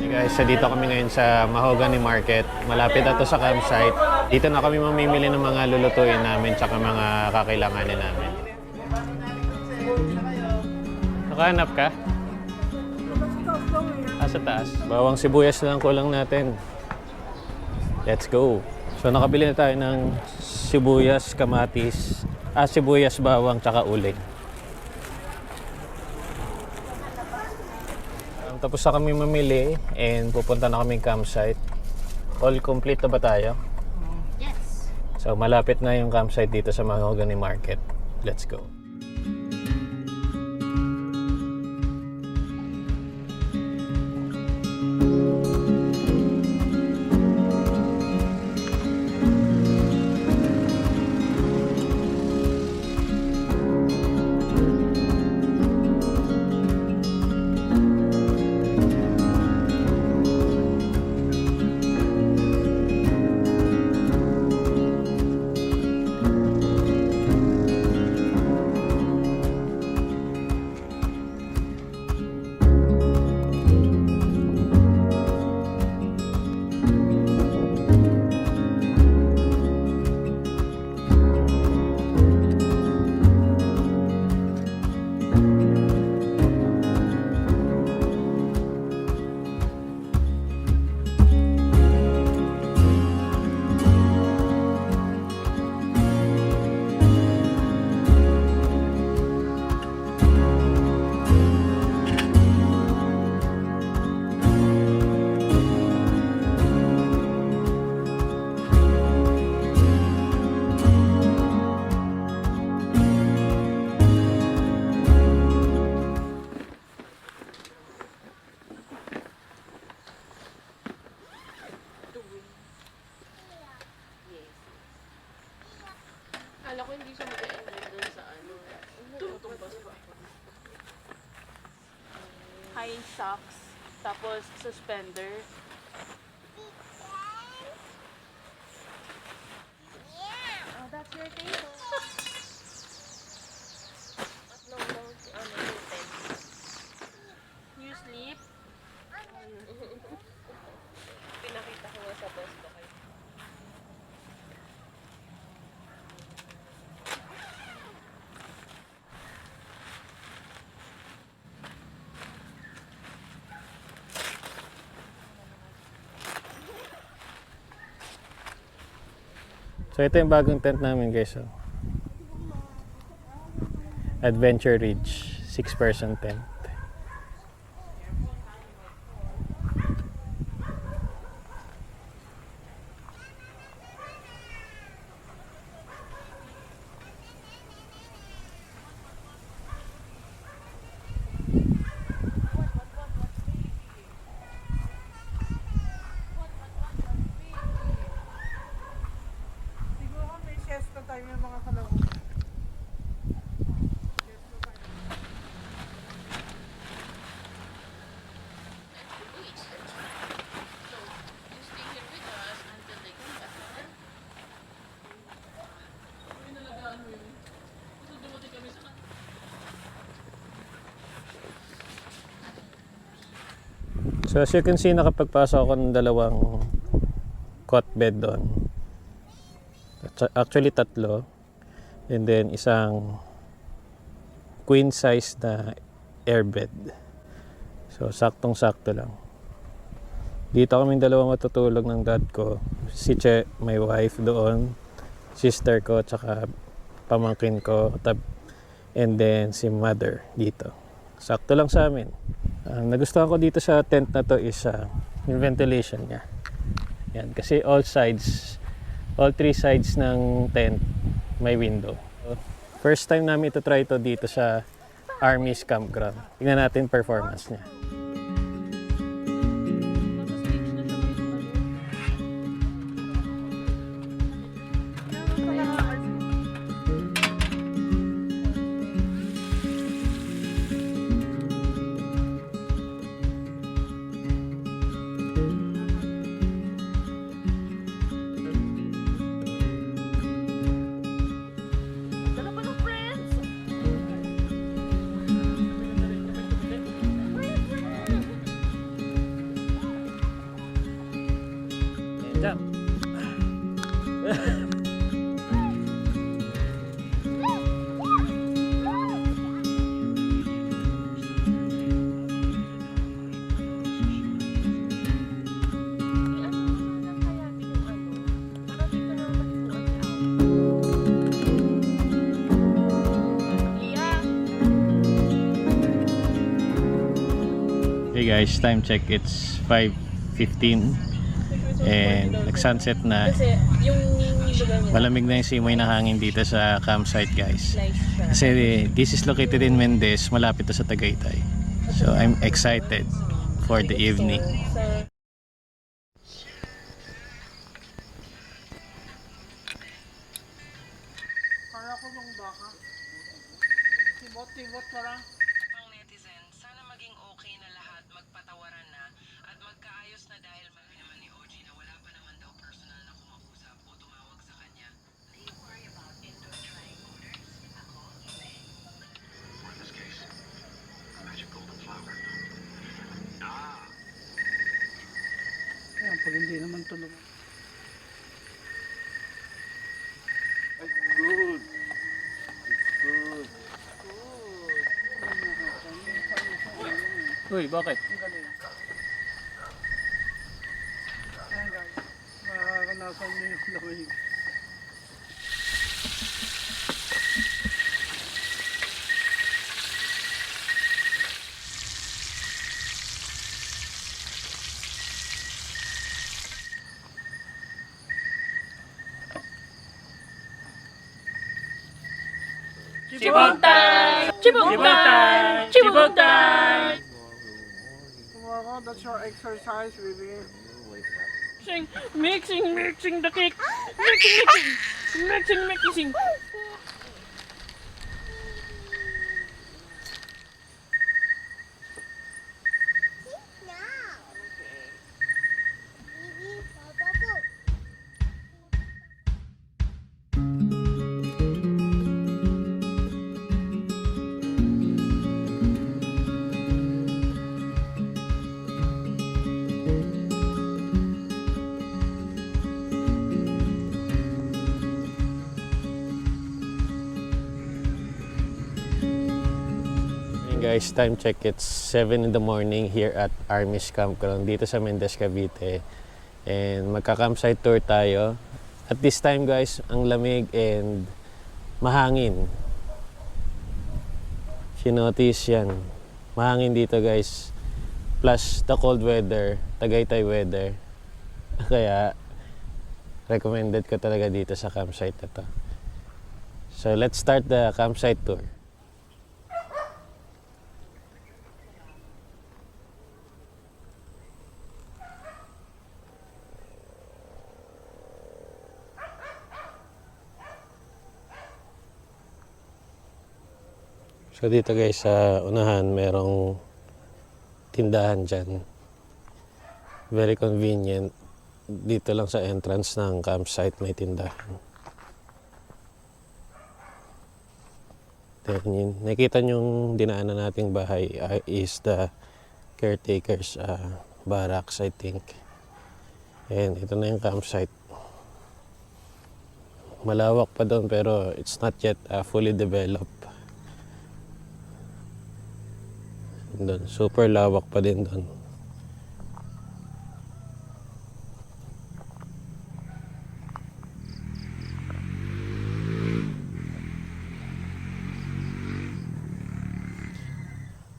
Guys, so dito kami ngayon sa Mahogany Market. Malapit na to sa campsite. Dito na kami mamimili ng mga lulutuin namin tsaka mga kakailanganin namin. Nakahanap ka? Sa taas. Bawang sibuyas lang kulang natin. Let's go. So nakabili na tayo ng sibuyas, kamatis, sibuyas, bawang, tsaka uling. Tapos na kami mamili and pupunta na kaming campsite. All complete na ba tayo? Yes. So malapit na yung campsite dito sa Mahogany Market. Let's go. Kala ko hindi siya mag-e-enjoy doon sa ano. Tutumbas ba? High socks, tapos suspender. Oh, that's your table. At long si ano, pen. You sleep? Pinakita ko nga sa boss ko kayo. So ito yung bagong tent namin guys. Oh. Adventure Ridge, 6-person tent. So as you can see, nakapagpasok ako ng dalawang cot bed doon. Actually tatlo. And then isang queen size na airbed. So saktong-sakto lang. Dito kaming dalawa matutulog ng dad ko. Si Che, my wife doon. Sister ko, tsaka pamangkin ko. And then si mother dito. Sakto lang sa amin. Nagustuhan ko dito sa tent na to is yung ventilation niya. Yan, kasi all three sides ng tent may window. First time namin ito try ito dito sa Army's Campground. Tingnan natin performance niya. Jump. Hey guys, time check. It's 5:15 and nag-sunset na. Kasi yung lugar nila, Malamig na yung simoy ng hangin dito sa campsite guys. nice siya. Kasi this is located in Mendez, malapit to sa Tagaytay. So I'm excited for the evening. So, Pang netizen, sana maging okay na lahat, magpatawaran na at magkaayos na dahil sabi naman ni OG na wala pa naman daw personal na kumausap o tumawag sa kanya. Do you worry about indoor drying odors? Ako, hindi. Ayan, pag hindi naman tulog. Uy, bakit? Ang galing. Ayan guys, mararanasan niyo yung lamig. Chibog time! Chibog time! Chibog time! Tomorrow, that's your exercise, baby. Mixing the cake! Mixing! Hey guys, time check. It's 7 in the morning here at Armis Campground dito sa Mendez, Cavite. And magka-campsite tour tayo. At this time guys, ang lamig and mahangin. Sinotice yan. Mahangin dito guys. Plus the cold weather, Tagaytay weather. Kaya recommended ko talaga dito sa campsite na to. So let's start the campsite tour. So dito guys sa unahan merong tindahan dyan. Very convenient. Dito lang sa entrance ng campsite may tindahan. Then yun, nakita nyong dinaanan nating bahay is the caretaker's barracks I think. And ito na yung campsite. Malawak pa doon pero it's not yet fully developed. Doon, super lawak pa din doon.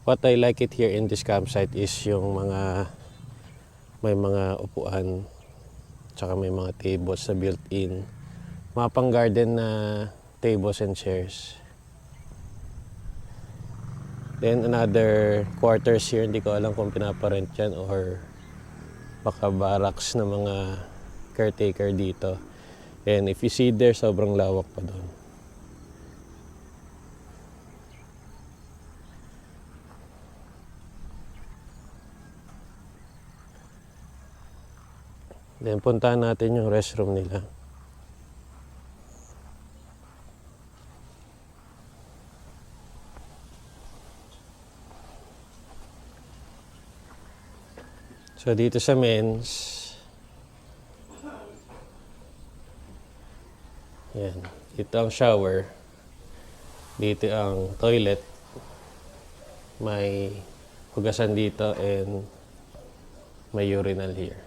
What I like it here in this campsite is yung may mga upuan tsaka may mga tables na built-in. Mga pang garden na tables and chairs. Then another quarters here, hindi ko alam kung pinaparent yan or baka barracks na mga caretaker dito. And if you see there, sobrang lawak pa doon. Then puntahan natin yung restroom nila. So dito sa men's, Yan. Ito ang shower. Dito ang toilet. May hugasan dito and may urinal here.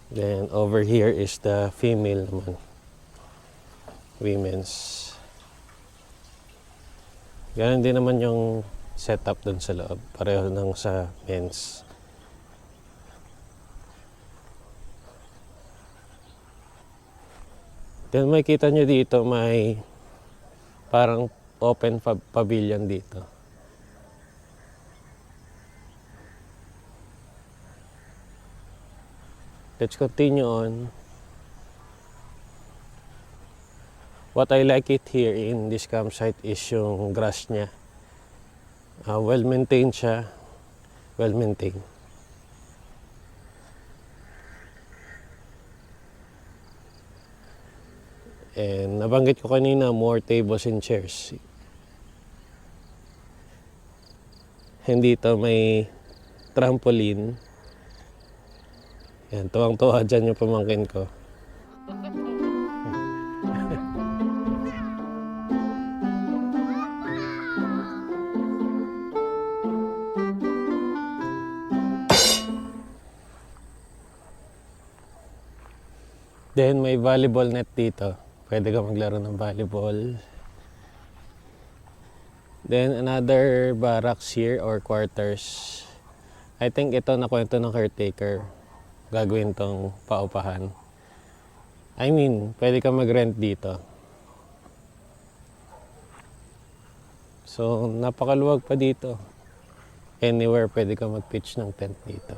Then over here is the female naman. Women's. Ganun din naman yung setup dun sa loob. Pareho nang sa men's. Then makikita nyo dito may parang open pavilion dito. Let's continue on. What I like it here in this campsite is yung grass niya. Well-maintained siya. Well-maintained. And nabanggit ko kanina, more tables and chairs. And dito may trampoline. Yan, tuwang-tuwa dyan yung pamangkin ko. Then may volleyball net dito. Pwede ka maglaro ng volleyball. Then another barracks here or quarters. I think ito nakwento ng caretaker. Gagawin tong paupahan. I mean, pwede ka mag-rent dito. So, napakaluwag pa dito. Anywhere pwede ka mag-pitch ng tent dito.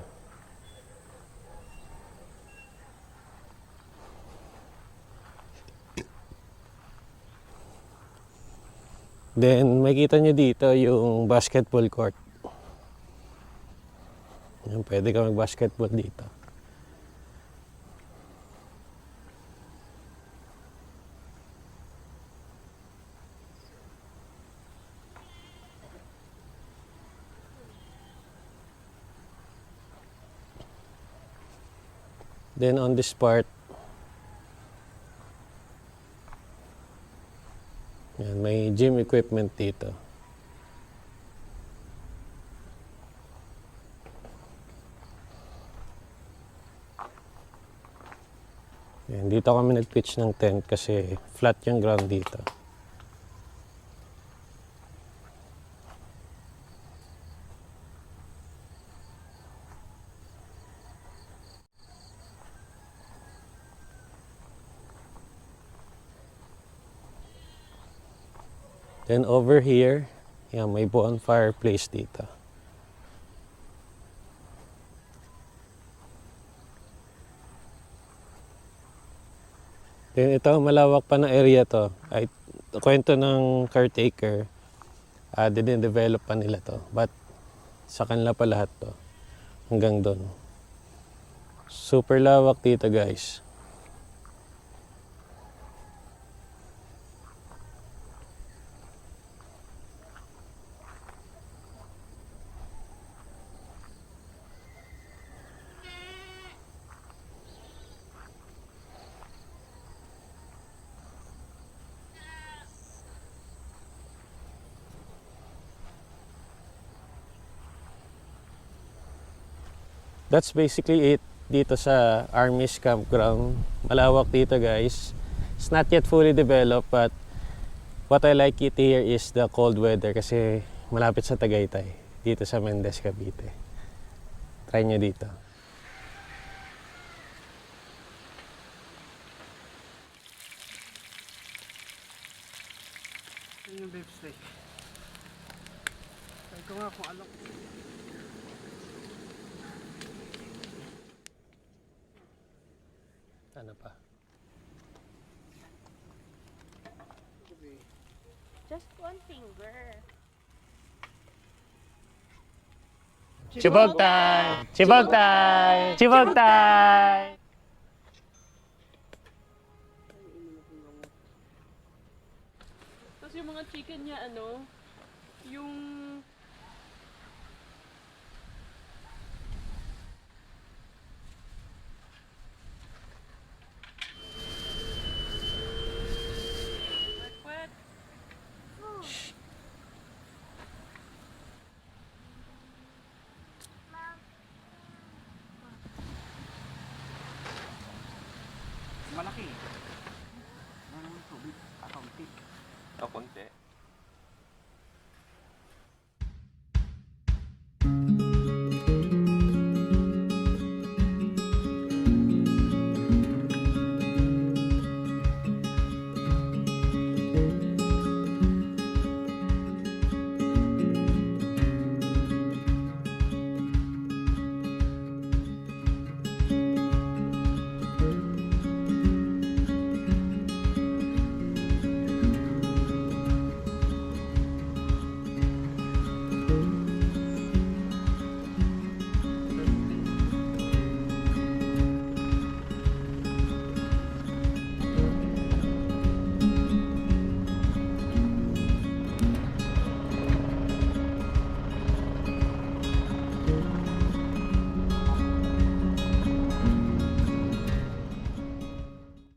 Then, makita nyo dito yung basketball court. Yan, pwede ka mag-basketball dito. Then on this part, yan, may gym equipment dito. Yan, dito kami nag-pitch ng tent kasi flat yung ground dito. Then over here, yan, may bonfire place dito. Then ito, malawak pa na area to. Ay, kwento ng caretaker, din-develop pa nila to. But sa kanila pa lahat to. Hanggang doon. Super lawak dito, guys. That's basically it dito sa Army's campground. Malawak dito, guys. It's not yet fully developed, but what I like it here is the cold weather kasi malapit sa Tagaytay dito sa Mendez, Cavite. Try nyo dito. Yun yung beef steak. Try ko nga kung alok. Ano pa? Just one finger. Chibog time! Chibog time! Chibog time! mga chicken niya, ano,